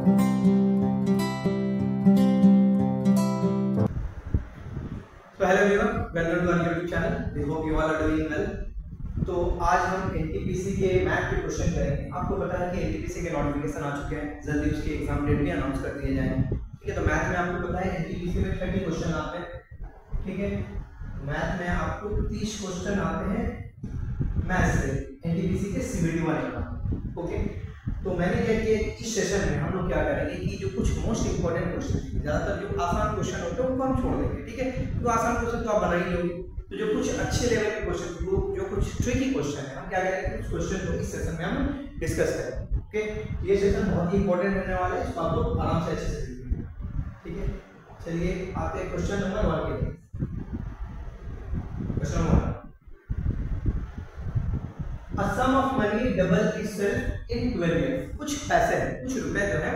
तो hello everyone, welcome to our YouTube channel. We hope you all are doing well. तो आज हम NTPC के मैथ के क्वेश्चन करेंगे। आपको पता है कि एनटीपीसी के नोटिफिकेशन आ चुके हैं, जल्दी उसके एग्जाम डेट भी अनाउंस कर दिए जाएंगे। ठीक है, तो मैथ में आपको पता है एनटीपीसी में 30 क्वेश्चन आते हैं। ठीक है, मैथ में आपको 30 क्वेश्चन आते हैं मैथ से, एनटीपीसी के सीबीटी वाले का। ओके, तो मैंने क्या किया, इस सेशन में हम लोग क्या करेंगे कि जो कुछ मोस्ट इंपोर्टेंट क्वेश्चन, ज्यादातर जो आसान क्वेश्चन होते हैं उनको हम छोड़ देंगे। ठीक है, तो आसान क्वेश्चन तो आप बना ही लोगे, तो जो कुछ अच्छे लेवल के क्वेश्चन, जो कुछ ट्रिकी क्वेश्चन है, हम क्या करेंगे, कुछ क्वेश्चन को इस सेशन में हम डिस्कस करेंगे। ओके, ये सेशन बहुत ही इंपॉर्टेंट रहने वाला है, इसको आप लोग आराम से अच्छे से सीखेंगे। ठीक है, चलिए आते हैं क्वेश्चन नंबर 1 के लिए। Question number 1, A sum of money double itself in 12 years। कुछ पैसे हैं, कुछ रुपए जो है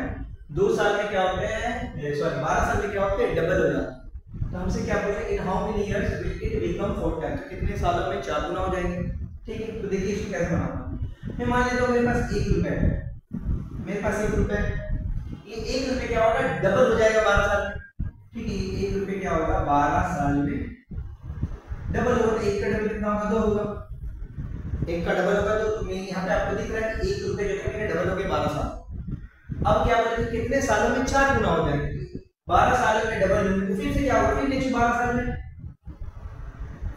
2 साल में क्या होते हैं, सॉरी 12 साल में क्या होते हैं, डबल हो जाते हैं। तो हमसे क्या पूछा, in how many years will it become 4 times, कितने सालों में 4 गुना हो जाएंगे। ठीक है, तो देखिए इसको कैसे बनाना। मैं मान लेता हूं मेरे पास 1 रुपया है, मेरे पास 1 रुपया है, ये 1 रुपया क्या होगा, डबल हो जाएगा 12 साल में। ठीक है, 1 रुपया क्या होगा, 12 साल में डबल होगा। 1 का डबल कितना होगा, 2 होगा। 1 का डबल होगा, तो तुम्हें यहाँ पे आपको दिख रहा है कि 1 रुपये जो है मेरे डबल हो गए 12 साल। अब क्या बोले, कितने सालों में 4 गुना हो जाएंगे। 12 सालों में डबल होंगे, तो फिर से क्या होगा, फिर नेक्स्ट 12 साल में,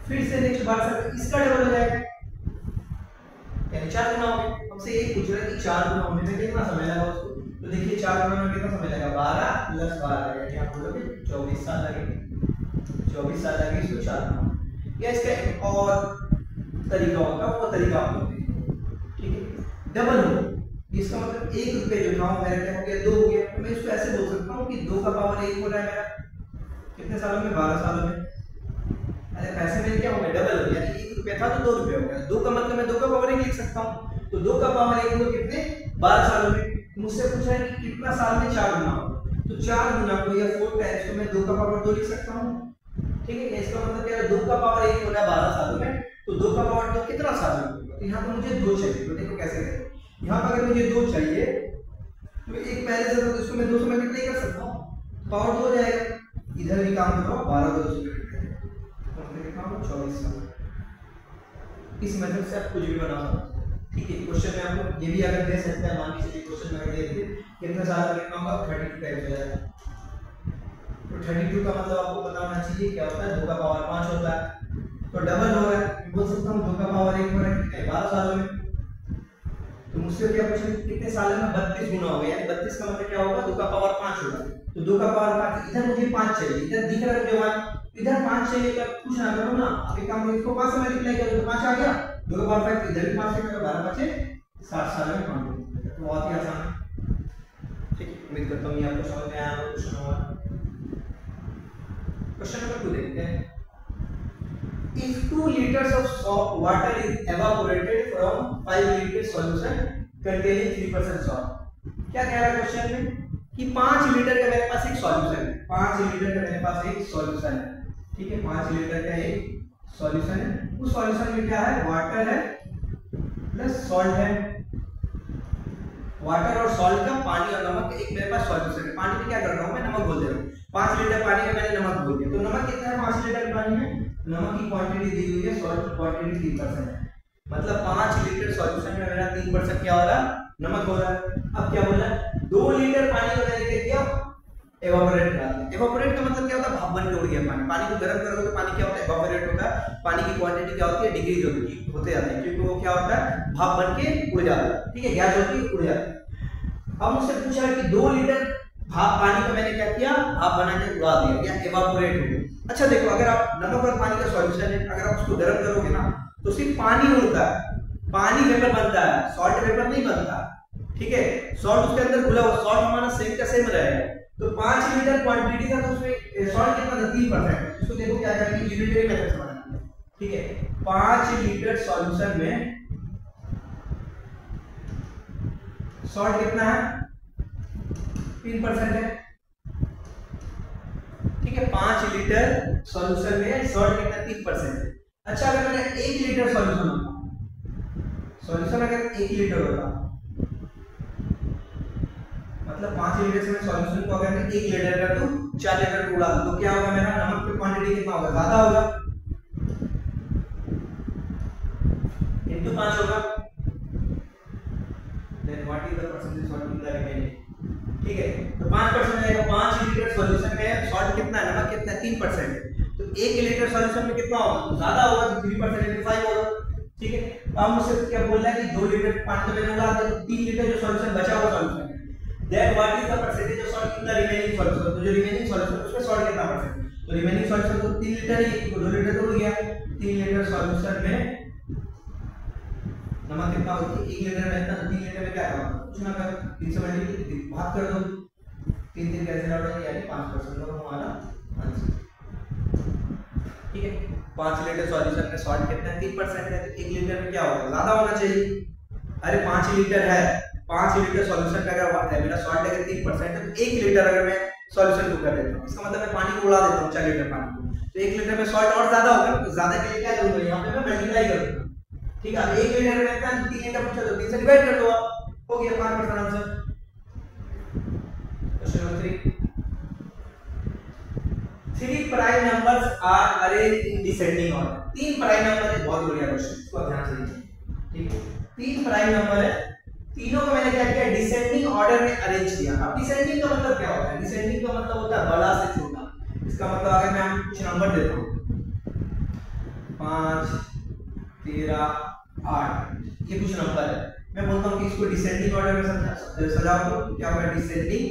फिर से नेक्स्ट 12 साल में इसका डबल हो जाएगा, यानी 4 गुना हो गए। हमसे ये पूछ रहा है कि 4 गुना होने में कितना समय लगा उसको। तो देखिए 4 गुना में कितना समय लगेगा, 12 प्लस 12 यानी आप बोलोगे 24 साल लगेंगे। 24 साल लगेंगे इसको 4 गुना। या इसका एक और तरीका होता है, वो तरीका आप लोग देखिए। ठीक है, डबल हो, इसका मतलब 1 रुपये जो था मेरा क्या हो गया, 2 हो गया। तो मैं इसको ऐसे बोल सकता हूँ कि 2 का पावर 1 हो रहा है मेरा कितने सालों में, 12 सालों में। अरे पैसे मेरे क्या हो गए, डबल हो गया, यानी 1 रुपया था तो 2 रुपये हो गया। 2 का मतलब मैं 2 का पावर 1 लिख सकता हूँ, तो 2 का पावर 1 हो कितने, 12 सालों में। मुझसे पूछा है कि कितना साल में 4 गुना हो, तो 4 गुना को या 4 टाइम्स को मैं 2 का पावर 2 लिख सकता हूँ। ठीक है, इसका मतलब क्या है, 2 का पावर 1 हो रहा है 12 सालों में, तो 2 का पावर 2 कितना साल में होगा। तो यहाँ पर मुझे 2 चाहिए, तो देखो कैसे करें। यहाँ पर अगर मुझे 2 चाहिए तो एक पहले से, तो इसको मैं 2 से मल्टीप्लाई कर सकता हूँ, पावर 2 हो जाएगा। इधर भी काम करो, 12 को 2 से मल्टीप्लाई करो, तो कितना होगा, 24 साल। इस मेथड से आप कुछ भी बना सकते हैं। ठीक है, क्वेश्चन में आपको ये भी अगर दे सकते हैं, मान लीजिए क्वेश्चन में दे दिए कितने साल में कितना होगा, 32 टाइम्स हो जाएगा। तो 32 का मतलब आपको पता होना चाहिए क्या होता है, 2 का पावर 5 होता है, तो डबल हो रहा है। बोल सकता हूँ 2 का पावर 1 हो रहा है कितने, 12 सालों में। तो मुझसे क्या पूछा, कितने सालों में 32 गुना होगा, यानी 32 का मतलब क्या होगा, 2 का पावर 5 होगा। तो 2 का पावर 5, इधर मुझे 5 चाहिए, इधर दिख रहा है मुझे 1, इधर 5 चाहिए, तो कुछ ना करो ना, अभी काम में इसको 5 से मल्टीप्लाई करो तो 5 आ गया। 2 का पावर 5, इधर भी 5 से करो, 12 5 60 साल में काम हो। तो बहुत ही आसान है। ठीक है, उम्मीद करता हूं ये आपको समझ में आया होगा। क्वेश्चन नंबर 2 देखते हैं। If 2 liters of water is evaporated from 5 liter solution containing 3% salt, क्या कह रहा है क्वेश्चन में कि 5 लीटर का मेरे पास एक सॉल्यूशन है, 5 लीटर का मेरे पास एक सॉल्यूशन है। ठीक है, 5 लीटर का एक सॉल्यूशन है, उस सॉल्यूशन में क्या है, वाटर है प्लस सॉल्ट है। वाटर और सॉल्ट का, पानी और नमक, एक मेरे पास सॉल्यूशन है। पानी में क्या कर रहा हूं मैं, नमक घोल दे रहा हूं। 5 लीटर पानी में मैंने नमक घोल दिया, तो नमक कितना है 5 लीटर पानी में, नमक की क्वांटिटी दी हुई है, सॉल्ट की क्वांटिटी 3% है। मतलब 5 लीटर सॉल्यूशन में मेरा 3% क्या हो रहा है, नमक हो रहा है। अब क्या बोला, 2 लीटर पानी को मैंने क्या किया, एवापोरेट करा दिया। एवापोरेट का मतलब क्या होता है, भाप बन के उड़ गया पानी। पानी को गर्म करोगे तो पानी क्या होता है, एवापोरेट होता है। पानी की क्वांटिटी क्या होती है, डिक्रीज होते जाती है, क्योंकि वो क्या होता है, भाप बन के उड़ जाता है। ठीक है, गैस होती है, उड़ जाती है। अब मुझसे पूछा है कि 2 लीटर भाप पानी को मैंने क्या किया, भाप बना के उड़ा दिया, या एवापोरेट हो गया। अच्छा देखो, अगर आप नमक और पानी का सॉल्यूशन है, अगर आप उसको गर्म करोगे ना, तो सिर्फ पानी उड़ता है, पानी वेपर बनता है, सॉल्ट वेपर नहीं बनता। ठीक है, सॉल्ट उसके अंदर घुला हुआ, सॉल्ट हमारा सेम का सेम रहेगा। तो 5 लीटर क्वांटिटी था, तो उसमें सॉल्ट कितना था, 3%। इसको देखो क्या करेंगे, यूनिटरी मेथड से बनाएंगे। ठीक है, 5 लीटर सॉल्यूशन में सॉल्ट कितना है, 3% है। ठीक है, 5 लीटर सॉल्यूशन में सॉल्ट कितना, 3% है। अच्छा, अगर मैंने 1 लीटर सॉल्यूशन होता, सॉल्यूशन अगर 1 लीटर होता, मतलब 5 लीटर से मैं सॉल्यूशन को अगर मैं 1 लीटर कर दूं 4 लीटर को उड़ा दूं तो क्या होगा, मेरा नमक की क्वांटिटी कितना होगा, ज्यादा होगा, इनटू 5 होगा। Then what is the percentage salt in the remaining, ठीक है। तो 5% आएगा, 5 लीटर सॉल्यूशन में सॉल्ट कितना है, नमक कितना है, 3%। तो 1 लीटर सॉल्यूशन में कितना होगा, तो ज्यादा होगा, तो 3% इनटू 5 होगा, ठीक है। अब मुझसे क्या बोल रहा है कि 2 लीटर पानी तो मैंने उड़ा दिया, तो 3 लीटर जो सॉल्यूशन बचा हुआ सॉल्यूशन है, that what is the percentage of salt in the remaining solution. तो जो रिमेनिंग सॉल्यूशन उसमें सॉल्ट कितना परसेंट, तो रिमेनिंग सॉल्यूशन तो 3 लीटर ही, तो 2 लीटर तो हो गया, 3 लीटर सॉल्यूशन में नमक कितना होती है, 1 लीटर में इतना, 3 लीटर में क्या करना, कुछ ना कर 3 से मल्टीप्लाई भाग कर दो, 3 कैंसिल आउट हो जाएगा, यानी 5% होगा हमारा आंसर, ठीक है। 5 लीटर सॉल्यूशन में सॉल्ट कितना है, 3% है, तो 1 लीटर में क्या होगा, ज्यादा होना चाहिए। अरे 5 लीटर है, 5 लीटर सॉल्यूशन का अगर मेरा सॉल्ट अगर 3% है, तो 1 लीटर अगर मैं सॉल्यूशन को कर देता हूं, इसका मतलब मैं पानी को उड़ा देता हूं 4 लीटर पानी को, तो 1 लीटर में सॉल्ट और ज्यादा होगा, तो ज्यादा के लिए क्या करूंगा, यहां पे मैं मल्टीप्लाई करूंगा, ठीक है। 1 लीटर में कितना, 3 लीटर पूछा तो 3 से डिवाइड कर दो आप, हो गया 5% answer. Question number 3, 3 prime numbers are arranged in descending order. 3 prime number है, बहुत बढ़िया क्वेश्चन, इसको ध्यान से लीजिए, ठीक है। 3 प्राइम नंबर है, तीनों को मैंने क्या किया, डिसेंडिंग ऑर्डर में अरेंज किया। अब डिसेंडिंग का मतलब क्या होता है, डिसेंडिंग का मतलब होता है बड़ा से छोटा। इसका मतलब अगर मैं आपको कुछ नंबर देता हूं 5 13 8, ये कुछ नंबर है, मैं बोलता हूं कि इसको डिसेंडिंग ऑर्डर में सजाओ, तो क्या होगा, डिसेंडिंग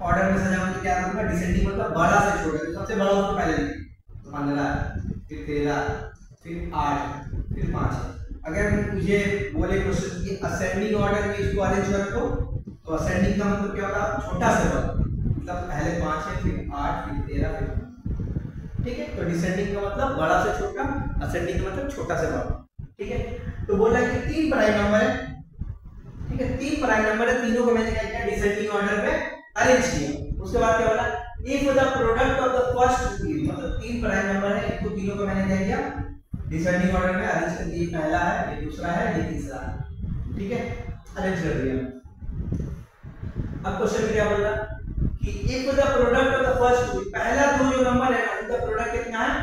ऑर्डर में सजाऊं तो क्या करूंगा, डिसेंडिंग मतलब बड़ा से छोटा, तो सबसे बड़ा उसको पहले लिखें, 15 फिर 13 फिर 8 फिर 5। अगर मुझे बोले क्वेश्चन कि असेंडिंग ऑर्डर में इसको अरेंज करो, तो असेंडिंग का मतलब क्या होगा, छोटा से बड़ा, मतलब पहले 5 है फिर 8 फिर 13 फिर 5, ठीक है। तो डिसेंडिंग का मतलब बड़ा से छोटा, असेंडिंग का मतलब छोटा से बड़ा, ठीक है। तो बोला कि 3 प्राइम नंबर है, ठीक है, 3 प्राइम नंबर है, तीनों को मैंने क्या किया, डिसेंडिंग ऑर्डर में अरेंज किया। उसके बाद क्या बोला, if the product of the first two, मतलब 3 प्राइम नंबर है, इनको तीनों को मैंने क्या किया, डिसेंडिंग ऑर्डर में अरेंज कर दिया, पहला है, ये दूसरा है, ये तीसरा है, ठीक है, अरेंज कर दिया। अब क्वेश्चन में क्या बोल रहा कि if the product of the first two, पहला दो जो नंबर है उनका प्रोडक्ट कितना है,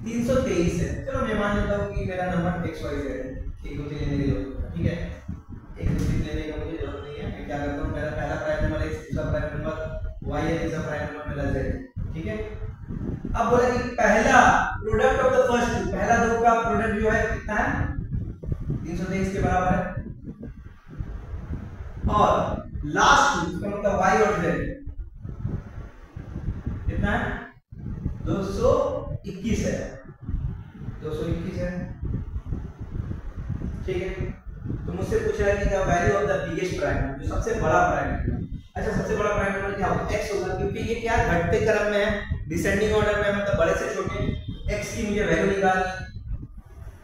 323 है। चलो मैं मान लेता हूं कि मेरा नंबर XYZ है, 1 2 3 लेने की जरूरत है, ठीक है, 1 2 3 लेने का मुझे जरूरत नहीं है। मैं क्या करता हूं, मेरा पहला प्राइम नंबर X, दूसरा प्राइम नंबर Y है, तीसरा प्राइम नंबर मेरा Z, ठीक है। अब बोला कि पहला product of the first two, पहला दो का प्रोडक्ट जो है कितना है, 323 के बराबर है, और लास्ट टू इसका मतलब Y और Z कितना है, 221 है, 221 है, ठीक है। तो मुझसे पूछ रहा है कि the value of the biggest prime, जो सबसे बड़ा प्राइम है। अच्छा, सबसे बड़ा प्राइम नंबर क्या होगा, x होगा, क्योंकि ये क्या घटते क्रम में है, डिसेंडिंग ऑर्डर में, मतलब बड़े से छोटे, x की मुझे वैल्यू निकालनी,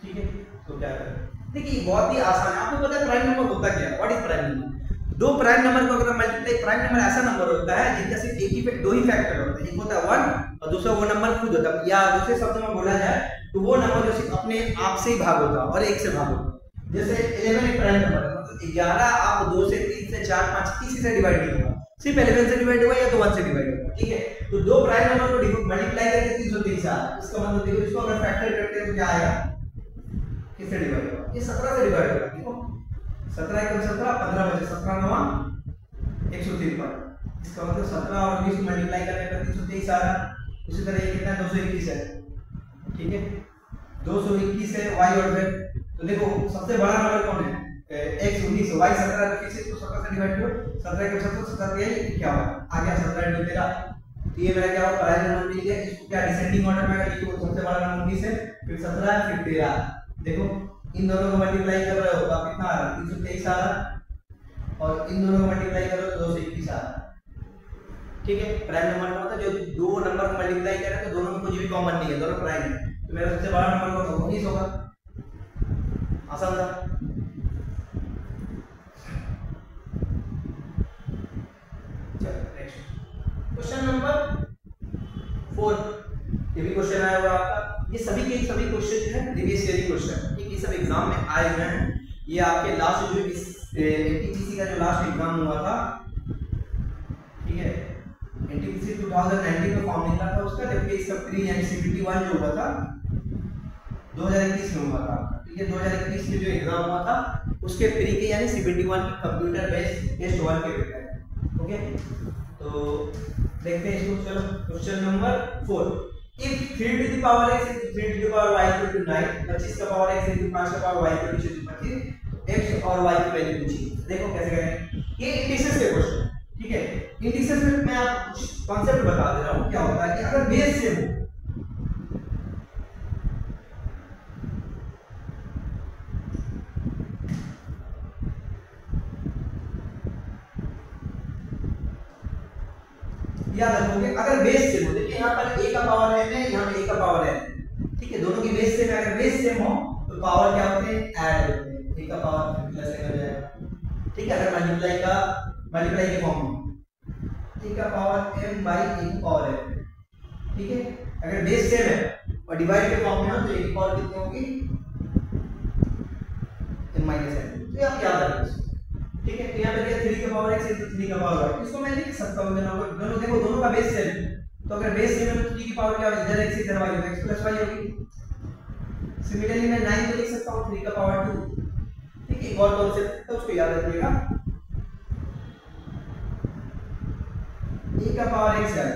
ठीक है। तो क्या करें, देखिए बहुत ही आसान है, आपको पता है प्राइम नंबर होता क्या है, व्हाट इज प्राइम नंबर। दो प्राइम नंबर को अगर मल्टीप्लाई, प्राइम नंबर ऐसा नंबर होता है जिनका सिर्फ एक ही पे दो ही फैक्टर होता है, एक होता है 1 और दूसरा वो नंबर खुद होता है, या दूसरे शब्द में बोला जाए तो वो नंबर जो सिर्फ अपने आप से ही भाग होता है और 1 से भाग होता है। जैसे 11 एक प्राइम नंबर है, मतलब 11 आप 2 से 3 से 4 5 किसी से डिवाइड नहीं होगा, सिर्फ 11 से डिवाइड हुआ या तो 1 से डिवाइड हुआ, ठीक है। तो दो प्राइम नंबर को मल्टीप्लाई करके 323 आ, इसका मतलब देखो, इसको अगर फैक्टर करते हैं तो क्या आएगा, किससे डिवाइड होगा, ये 17 से डिवाइड होगा, देखो 17 × 17 15 बचे, 17 9 153, इसका मतलब 17 और 20 मल्टीप्लाई करने पर 323 आ रहा। उसी तरह ये कितना 221 है, ठीक है, 221 है y और z। तो देखो सबसे बड़ा नंबर कौन है, x 19, y 17, तो किसी को 17 से डिवाइड करो, 17 × 17 17 क्या होगा, आ गया 17 × 13, तो ये मेरा क्या होगा, पहला नंबर मिल गया। इसको क्या डिसेंडिंग ऑर्डर में लिखो, सबसे बड़ा नंबर 19 है, फिर 17 फिर 13, देखो इन दोनों को मल्टीप्लाई कर रहे हो तो कितना आ रहा, 323 आ रहा, और इन दोनों को मल्टीप्लाई करो तो 221 आ रहा, ठीक है। प्राइम नंबर का मतलब जो दो नंबर को मल्टीप्लाई कर रहे हैं तो दोनों में कुछ भी कॉमन नहीं है, दोनों प्राइम है, तो मेरा सबसे बड़ा नंबर कौन सा, 19 होगा, आसान था। चलो नेक्स्ट क्वेश्चन नंबर 4, ये भी क्वेश्चन आया हुआ आपका, ये सभी के सभी क्वेश्चन जो है प्रीवियस ईयर क्वेश्चन, ठीक है, सब एग्जाम में आए हुए हैं। ये आपके लास्ट जो इस एनटीपीसी का जो लास्ट एग्जाम हुआ था, ठीक है, एनटीपीसी 2019 में फॉर्म निकला था उसका, जबकि इसका प्री यानी सीपीटी 1 जो हुआ था 2021 में हुआ था, ठीक है। 2021 में जो एग्जाम हुआ था उसके प्री के यानी सीपीटी 1 की कंप्यूटर बेस्ड टेस्ट 1 के पेपर है, ओके। तो देखते हैं इसको, चलो question number 4। If 3 to the power x into 3 to the power y equal to 9, 25 का पावर x into 5 का power y equal to 25, x और y की वैल्यू पूछी। देखो कैसे करें, ये इंडिसेस के क्वेश्चन, ठीक है। इंडिसेस में मैं आपको कुछ कांसेप्ट बता दे रहा हूं, क्या होता है कि अगर बेस सेम हो, याद रखोगे अगर बेस सेम हो, देखिए यहाँ पर a का पावर n है, यहाँ पे a का पावर n, ठीक है, दोनों की बेस सेम है। अगर बेस सेम हो तो पावर क्या होते हैं, ऐड होते हैं, a का पावर प्लस n हो जाएगा, ठीक है। अगर मल्टीप्लाई के फॉर्म में a का पावर m बाई a की पावर n, ठीक है। अगर बेस सेम है और डिवाइड के फॉर्म में हो तो a की पावर कितनी होगी, m माइनस n, तो आप याद रखो, ठीक है। तो यहाँ पे 3 का पावर x into 3 का पावर y, इसको मैं लिख सकता हूं, दोनों देखो दोनों का बेस सेम है, तो अगर बेस सेम है तो 3 की पावर क्या होगी, इधर x इधर y होगा, x प्लस y होगी। सिमिलरली मैं 9 को लिख सकता हूं 3 का पावर 2, ठीक है। एक और कॉन्सेप्ट है उसको याद रखिएगा, a का पावर x है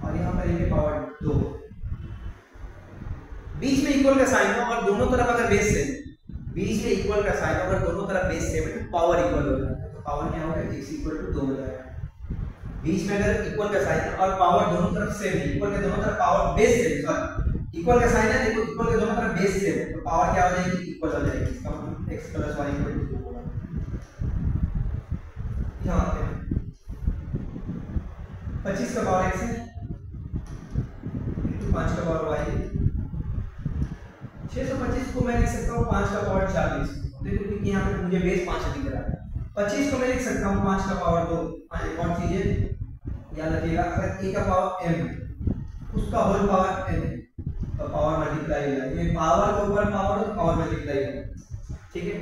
और यहाँ पर a की पावर 2, बीच में इक्वल का साइन हो और दोनों तरफ अगर बेस सेम, बीच में इक्वल का साइन अगर दोनों तरफ बेस सेम है तो पावर इक्वल हो जाता है, तो पावर क्या होगा, x इक्वल टू 2 हो जाएगा। बीच में अगर इक्वल का साइन है और पावर दोनों तरफ सेम है, इक्वल के दोनों तरफ power base same, sorry equal का साइन है, देखो इक्वल के दोनों तरफ बेस सेम है, तो पावर क्या हो जाएगी, इक्वल हो जाएगी, इसका मतलब x plus y equal to 2 होगा। यहाँ आते हैं 25 का पावर x है into 5 का पावर y है, 625 को मैं लिख सकता हूँ 5 का पावर 40, देखो क्योंकि यहाँ पे मुझे बेस 5 दिख रहा है। 25 को मैं लिख सकता हूँ 5 का पावर 2, कौन चीज है याद रखिएगा, अगर a का पावर m उसका होल पावर n तो पावर मल्टीप्लाई हो जाएगा, ये पावर के ऊपर पावर हो तो पावर मल्टीप्लाई होगा, ठीक है।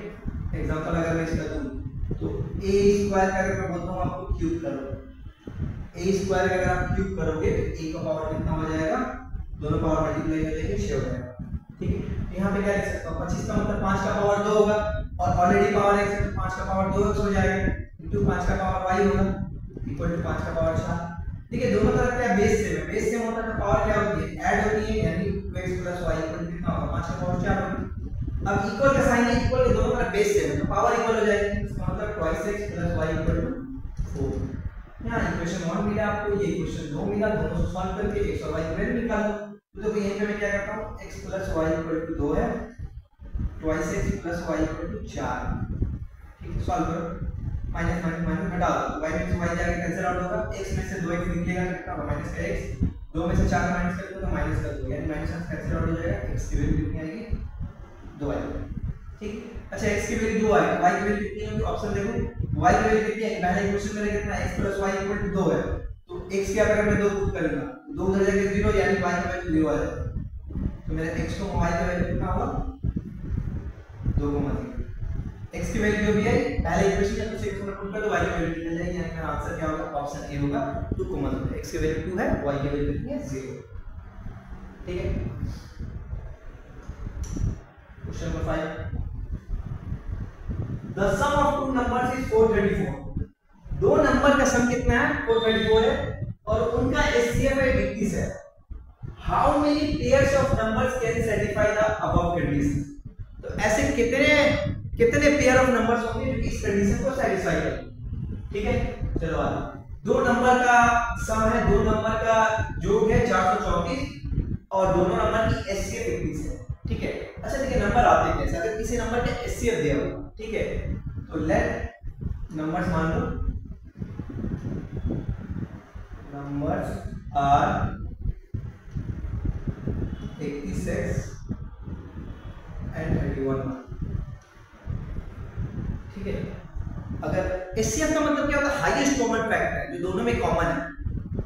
एग्जांपल अगर मैं इसका दूं तो a स्क्वायर का अगर मैं बोलता हूँ आपको क्यूब करो, a स्क्वायर का अगर आप क्यूब करोगे तो a का पावर कितना हो जाएगा, दोनों पावर मल्टीप्लाई हो जाएंगे, 6 हो जाएगा, ठीक है। यहाँ पे क्या लिख सकता हूँ, 25 का मतलब 5 का पावर 2 होगा और ऑलरेडी पावर x है तो 5 का पावर 2x हो जाएगा इनटू 5 का पावर y होगा इक्वल टू 5 का पावर 4, ठीक है। दोनों तरफ क्या बेस सेम है, बेस सेम होता है तो पावर क्या होती है, ऐड होती है, यानी 2x plus y equal to कितना होगा, 5 का पावर 4 होगा। अब इक्वल का साइन है, इक्वल के दोनों तरफ बेस सेम है तो पावर इक्वल हो जाएगी, इसका मतलब 2x plus y equal to 4। यहाँ इक्वेशन 1 मिला आपको, ये इक्वेशन 2 मिला, दोनों से सॉल्व करके x और y की वैल्यू निकालो। तो देखो यहीं पे मैं क्या करता हूँ, x plus y equal to 2 है, 2x plus y equal to 4, ठीक है। सॉल्व करो, माइनस माइनस माइनस घटा दो, y में से y जाके कैंसिल आउट होगा, x में से 2x निकलेगा तो कितना होगा, माइनस का x, 2 में से 4 माइनस कर दो तो माइनस का 2, यानी माइनस का कैंसिल आउट हो जाएगा, x की वैल्यू कितनी आएगी, 2 आएगी, ठीक। अच्छा x की वैल्यू 2 आएगी, y की वैल्यू कितनी है, ऑप्शन देखो y की वैल्यू कितनी है, पहले इक्वेशन में कितना x plus y equal to 2 है, तो x क्या अगर मैं 2 पुट करूंगा 2 उधर जाके 0 यानी y का वैल्यू 0 आ जाएगा, तो मेरा x को y का वैल्यू कितना होगा, 2 को मत x की वैल्यू जो भी है पहले इक्वेशन में से x में पुट कर दो y की वैल्यू निकल जाएगी, यानी मेरा आंसर क्या होगा, ऑप्शन ए होगा, 2 को मत, x की वैल्यू 2 है, y की वैल्यू कितनी है, 0, ठीक है। Question number 5, the sum of two numbers is 434, दो नंबर का सम कितना है, 434 है और उनका HCF है 21 है। How many pairs of numbers can satisfy the above condition? तो ऐसे कितने पेयर ऑफ नंबर्स होंगे जो इस कंडीशन को सेटिस्फाई करें, ठीक है। चलो आगे, दो नंबर का सम है, दो नंबर का योग है 434 और दोनों नंबर की HCF 21 है, ठीक है। अच्छा देखिए नंबर आते कैसे, अगर किसी नंबर का HCF दिया हो, ठीक है, तो लेट नंबर्स मान लो numbers are 86 and 31, ठीक है। अगर HCF का मतलब क्या होता है, हाईएस्ट कॉमन फैक्टर जो दोनों में कॉमन है,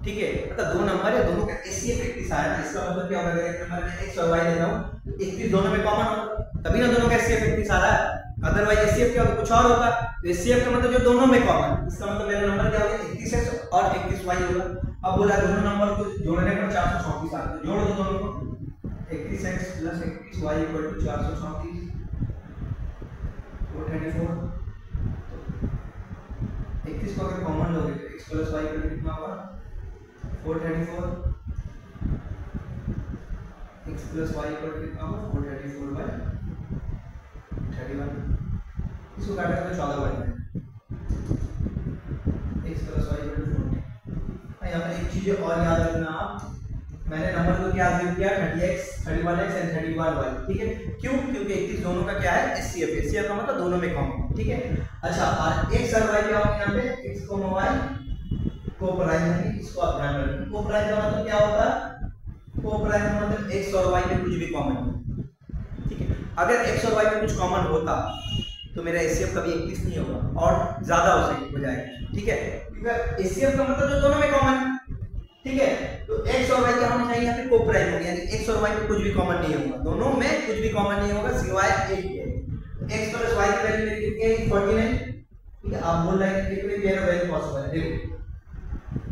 ठीक है। मतलब दो नंबर है, दोनों का HCF 31 आया ना, इसका मतलब क्या होगा, अगर एक नंबर में x और y लेता हूं 31 दोनों में कॉमन होगा, तभी ना दोनों का एचसीएफ 31 आ रहा है, अदरवाइज एचसीएफ क्या होता कुछ और होता। तो एचसीएफ का मतलब जो दोनों में कॉमन, इसका मतलब मेरा नंबर क्या होगा 31x और 31y होगा। अब बोला दोनों नंबर को जोड़ने पर 434 आता है, जोड़ दो दोनों को, 31x + 31y = 434 434। 31 को अगर कॉमन लोगे तो x + y कितना होगा 434, x + y कितना होगा 434/31। इसको काटा तो 14 बन जाएगा, x + y = 40। यहाँ पर एक चीज और याद रखना आप, मैंने नंबर को क्या गिव किया 30x 31x एंड 31y, ठीक है। क्यों? क्योंकि 31 दोनों का क्या है एचसीएफ, एचसीएफ का मतलब दोनों में कॉमन, ठीक है। अच्छा और x और y क्या होंगे यहाँ पे, x, y को प्राइम होंगे, इसको आप ध्यान रखना। को प्राइम का मतलब क्या होता है, को प्राइम का मतलब x और y में कुछ भी कॉमन, ठीक है। अगर x और y में कुछ कॉमन होता तो मेरा एचसीएफ कभी 31 नहीं होगा और ज्यादा हो जाएगा, ठीक है। क्योंकि एचसीएफ का मतलब जो दोनों में कॉमन है, ठीक है। तो x और y क्या होना चाहिए यहाँ पे को प्राइम होगा, यानी x और y में कुछ भी कॉमन नहीं होगा, दोनों में कुछ भी कॉमन नहीं होगा सिवाय एक के। x + y की वैल्यू मेरी कितनी है 49, ठीक है। आप बोल रहे हैं कि कितनी पेयर वैल्यू पॉसिबल है, देखो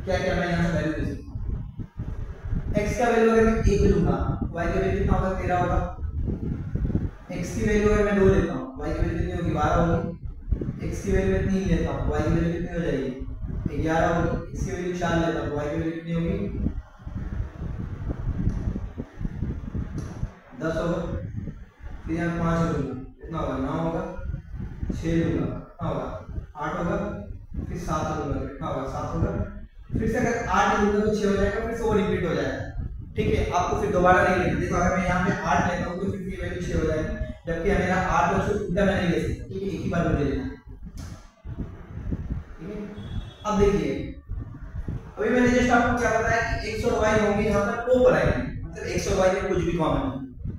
क्या करना है यहाँ से वैल्यू दे सकते। x का वैल्यू अगर मैं 1 लूंगा, y का वैल्यू कितना होगा 13 होगा। x की वैल्यू अगर मैं 2 लेता हूँ, y की वैल्यू कितनी होगी 12 होगी। x की वैल्यू मैं 3 लेता हूँ, y की वैल्यू कितनी हो जाएगी 11 होगी। x की वैल्यू 4 लेता हूँ, y की वैल्यू कितनी होगी 10 होगा। फिर यहाँ 5 लूंगा, कितना होगा 9 होगा। 6 लूंगा, कितना होगा 8 होगा। फिर 7 लूंगा, कितना होगा 7 होगा। फिर से अगर 8 लूंगा तो 6 हो जाएगा, फिर से वो रिपीट हो जाएगा, ठीक है। आपको फिर दोबारा नहीं लेना। देखो अगर मैं यहाँ पे 8 लेता हूँ तो फिर ये वैल्यू 6 हो जाएगी, जबकि मेरा 8 और 6 उल्टा मैं नहीं ले सकता, ठीक है। एक ही बार मुझे लेना है, ठीक है। अब देखिए अभी मैंने जस्ट आपको क्या बताया कि x और y होंगे यहाँ पर को प्राइम, मतलब x और y में कुछ भी कॉमन है,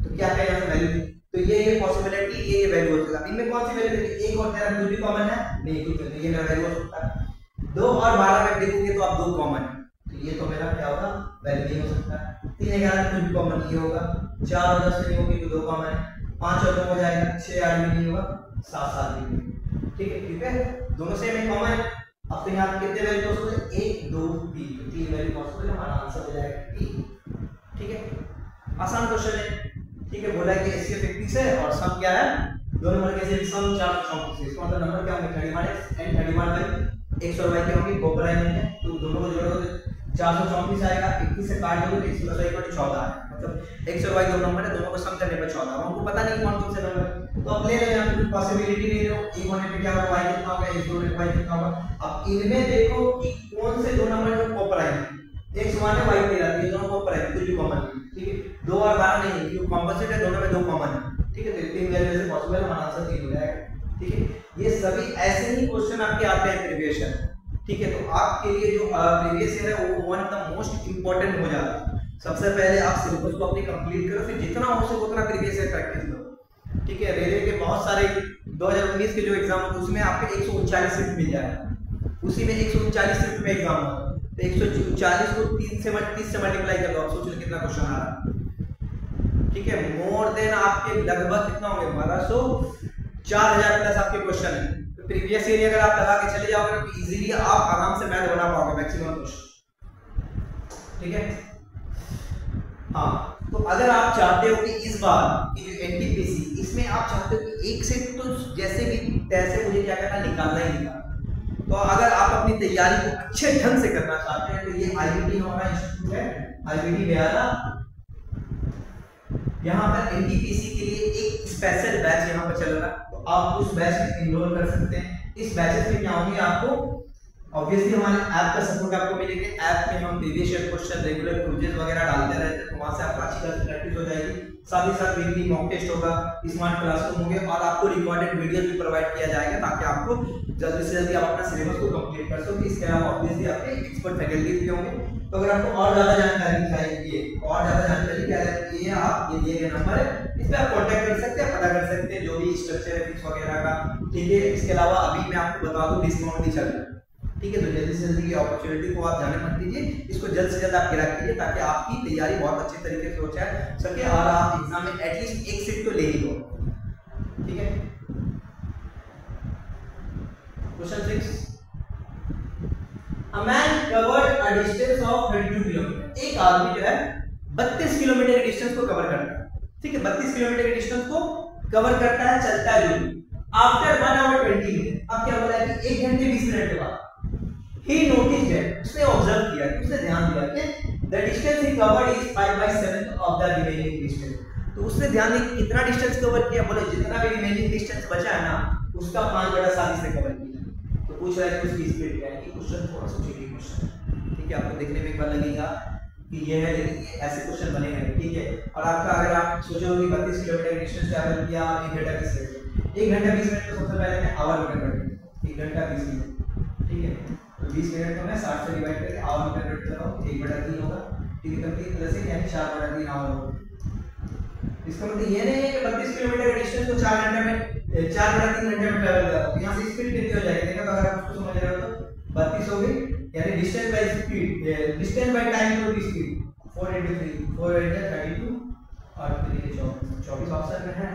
तो क्या क्या यहाँ से वैल्यू, तो ये पॉसिबिलिटी ये वैल्यू हो सकता है। इनमें कौन सी वैल्यू देखिए, 1 और 13 कुछ भी कॉमन है नहीं, कुछ नहीं, ये मेरा वैल्यू हो सकता है। 2 और 12 में देखोगे तो आप 2 कॉमन है, तो ये तो मेरा क्या होगा वैल्यू नहीं हो सकता। 3 11 कुछ भी कॉमन नहीं होगा। 4 और 10 नहीं होगी तो 2 कॉमन है। 5 और 2 हो जाएगा, 6 8 भी नहीं होगा, 7 7 भी नहीं, ठीक है। ठीक है, दोनों सेम है कॉमन है। अब तो यहाँ कितने वैल्यू पॉसिबल है 1 2 3, तो 3 वैल्यू पॉसिबल है, हमारा आंसर हो जाएगा 3, ठीक है। आसान क्वेश्चन है, ठीक है। बोला कि एचसीएफ 31 है और सम क्या है, दोनों नंबर के सम 434 है। इसका मतलब नंबर क्या होंगे 31x एंड 31y, x और y के होंगे को प्राइम है, तो दोनों को जोड़ोगे तो 434 आएगा। 21 से काट दोगे तो x + y = 14 आएगा, मतलब x और y दो नंबर है, दोनों को सम करने पर 14। हमको पता नहीं कौन कौन से नंबर है, तो अब ले लो, यहाँ पे कुछ पॉसिबिलिटी ले लो। एक होने पे क्या होगा y कितना होगा, x होने पे y कितना होगा। अब इनमें देखो कि कौन से दो नंबर जो को प्राइम है, x मान है y 13, ये दोनों को प्राइम कुछ भी कॉमन नहीं, ठीक है। 2 और 12 नहीं है क्योंकि कॉम्पोजिट है, दोनों में 2 कॉमन है, ठीक है। तो 3 वैल्यू से पॉसिबल है, हमारा आंसर 3 हो जाएगा, ठीक है। ये सभी ऐसे ही क्वेश्चन आपके आते हैं प्रीवियस ईयर, ठीक है। तो आपके लिए जो प्रीवियस ईयर है वो one of the most important हो जाता है। सबसे पहले आप सिलेबस को अपनी कंप्लीट करो, फिर जितना हो सके उतना प्रीवियस ईयर प्रैक्टिस करो, ठीक है। रेलवे के बहुत सारे 2019 के जो एग्जाम होते हैं उसमें आपके 139 शिफ्ट मिल जाएगा, उसी में 139 शिफ्ट में एग्जाम होता है, तो 140 को 30 से मल्टीप्लाई कर लो, आप सोच लो कितना क्वेश्चन आ रहा है, ठीक है। मोर देन आपके लगभग कितना होंगे 1200 4000 प्लस आपके क्वेश्चन है। तो प्रीवियस ईयर अगर आप लगा के चले जाओगे तो इजीली आप आराम से मैथ बना पाओगे मैक्सिमम क्वेश्चन, ठीक है। हाँ, तो अगर आप चाहते हो कि इस बार की जो एनटीपीसी इसमें आप चाहते हो कि एक से तो जैसे भी तैसे मुझे क्या करना निकालना ही निकालना, तो अगर आप अपनी तैयारी को अच्छे ढंग से करना चाहते हैं तो ये आईबीटी हमारा इंस्टीट्यूट है, आईबीटी बेहाला। यहाँ पर एनटीपीसी के लिए एक स्पेशल बैच यहाँ पर चल रहा है, तो आप उस बैच में एनरोल कर सकते हैं। इस बैचेस में क्या होंगे, आपको ऑब्वियसली हमारे ऐप का सपोर्ट आपको मिलेगा। ऐप में हम previous year question regular quizzes वगैरह डालते रहते हैं, तो वहां से आपको अच्छी खासी प्रैक्टिस हो जाएगी। साथ ही साथ वीकली मॉक टेस्ट होगा, स्मार्ट क्लासरूम होंगे और आपको रिकॉर्डेड वीडियोस भी प्रोवाइड किया जाएगा ताकि आपको जल्दी से जल्दी आप अपना सिलेबस को कंप्लीट कर सको। इसके अलावा ऑब्वियसली आपके एक्सपर्ट फैकल्टी भी होंगे, तो अगर आपको और ज्यादा जानकारी चाहिए और ज्यादा जानकारी क्या है, ये आप ये दिए गए नंबर है, इस पे आप कांटेक्ट कर सकते हैं, पता कर सकते हैं जो भी स्ट्रक्चर है फीस वगैरह का, ठीक है। इसके अलावा अभी मैं आपको बता दूं डिस्काउंट भी चल रहा है, ठीक है। तो जल्दी से जल्दी की अपॉर्चुनिटी को आप जाने मत दीजिए, इसको जल्द से जल्द आप क्रैक कीजिए ताकि आपकी तैयारी बहुत अच्छे तरीके से हो जाए सके और आप एग्जाम में एटलीस्ट एक सीट तो ले ही लो, question 6, a man covered a distance of 32 kilometre. एक आदमी जो है 32 किलोमीटर के डिस्टेंस को कवर करता है, ठीक है, 32 किलोमीटर के डिस्टेंस को कवर करता है, चलता है जो आफ्टर 1 hour 20 minutes। अब क्या बोला है कि 1 घंटे 20 मिनट के बाद he noticed that, उसने ऑब्जर्व किया, उसने ध्यान दिया कि the distance he covered is 5/7 of the remaining distance। तो उसने ध्यान दिया कितना डिस्टेंस कवर किया, बोले जितना भी रिमेनिंग डिस्टेंस बचा है ना उसका 5/7 से कवर किया। तो पूछ रहा है कि उसकी स्पीड क्या है। ये क्वेश्चन थोड़ा सा ट्रिकी क्वेश्चन है, ठीक है, आपको देखने में एक बार लगेगा कि ये है, लेकिन ये ऐसे क्वेश्चन बनेंगे, ठीक है। और आपका अगर आप सोचो कि 32 किलोमीटर डिस्टेंस ट्रैवल किया 1 घंटा 20 मिनट, 1 घंटा 20 मिनट तो सबसे पहले मैं आवर में कन्वर्ट करूंगा, 1 घंटा 20 मिनट, ठीक है, तो 20 मिनट को मैं 60 से डिवाइड करके आवर में कन्वर्ट कर रहा हूं, 1/3 होगा, ठीक है, तो 3 प्लस 1 यानी 4/3 आवर होगा। इसका मतलब ये नहीं है कि 32 किलोमीटर का डिस्टेंस को 4 घंटे में 4/3 घंटे में ट्रैवल कर रहा हूं, यहां से स्पीड कितनी हो जाएगी देखो, तो अगर आप उसको समझ रहे हो तो 32 हो गई, यानी distance by speed, distance by time to speed 4 × 3 4 × 32 और 3 24 ऑप्शन में है,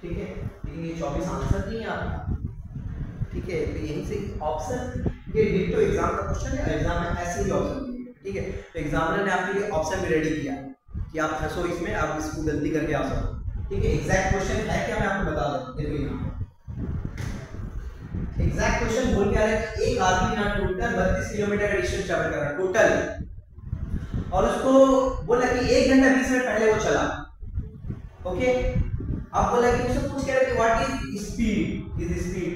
ठीक है, लेकिन ये 24 आंसर नहीं है आपका, ठीक है, तो यही से ऑप्शन, ये डिक्टो एग्जाम का क्वेश्चन है, एग्जाम में ऐसे ही ऑप्शन दिए, ठीक है, तो एग्जामिनर ने आपके लिए ऑप्शन भी रेडी किया कि आप फंसो इसमें, आप इसको गलती करके आ सको, ठीक है। एग्जैक्ट क्वेश्चन है क्या मैं आपको बता दूं, देखो यहाँ एग्जैक्ट क्वेश्चन बोल क्या रहा है कि एक आदमी ना टोटल 32 किलोमीटर का डिस्टेंस ट्रैवल कर रहा है टोटल, और उसको बोला कि 1 घंटा 20 मिनट पहले वो चला, ओके। अब बोला कि उससे पूछ क्या है कि what is speed, is speed,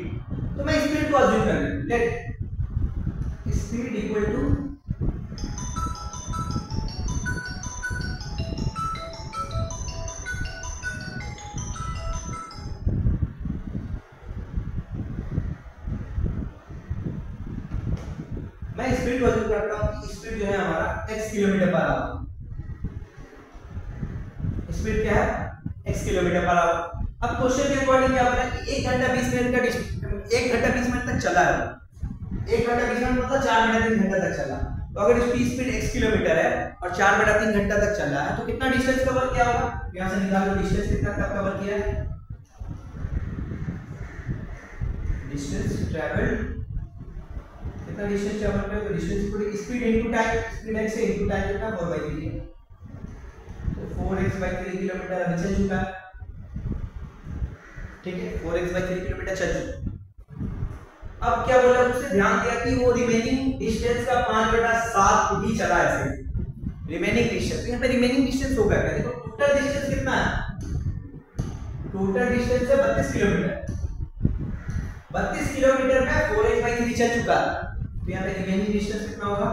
तो मैं स्पीड को अज्यूम कर लूं, लेट स्पीड इक्वल टू मैं स्पीड को अज्यूम करता हूं कि स्पीड जो है हमारा x kilometre per hour, speed क्या है x किलोमीटर पर आवर। अब क्वेश्चन के अकॉर्डिंग क्या बोला कि 1 घंटा 20 मिनट का 1 घंटा 20 मिनट तक चला है, 1 घंटा 20 मिनट मतलब 4/3 घंटा तक चला, तो अगर इसकी स्पीड x किलोमीटर है और 4/3 घंटा तक चला है तो कितना डिस्टेंस कवर किया होगा, यहां से निकालो डिस्टेंस कितना तक कवर किया है, डिस्टेंस ट्रैवल्ड, कितना डिस्टेंस ट्रैवल किया, तो distance equal to speed into time, speed x से इनटू टाइम कितना 4/3 है, तो 4x/3 किलोमीटर अभी चल चुका है, ठीक है, 4x/3 किलोमीटर चल चुका। अब क्या बोला, उसने ध्यान दिया कि वो रिमेनिंग डिस्टेंस का 5/7 ही चला है, रिमेनिंग डिस्टेंस, यहाँ पे रिमेनिंग डिस्टेंस होगा क्या, देखो टोटल डिस्टेंस कितना है, टोटल डिस्टेंस है 32 किलोमीटर, 32 किलोमीटर में 4x/3 चल चुका है, तो यहाँ पे रिमेनिंग डिस्टेंस कितना होगा,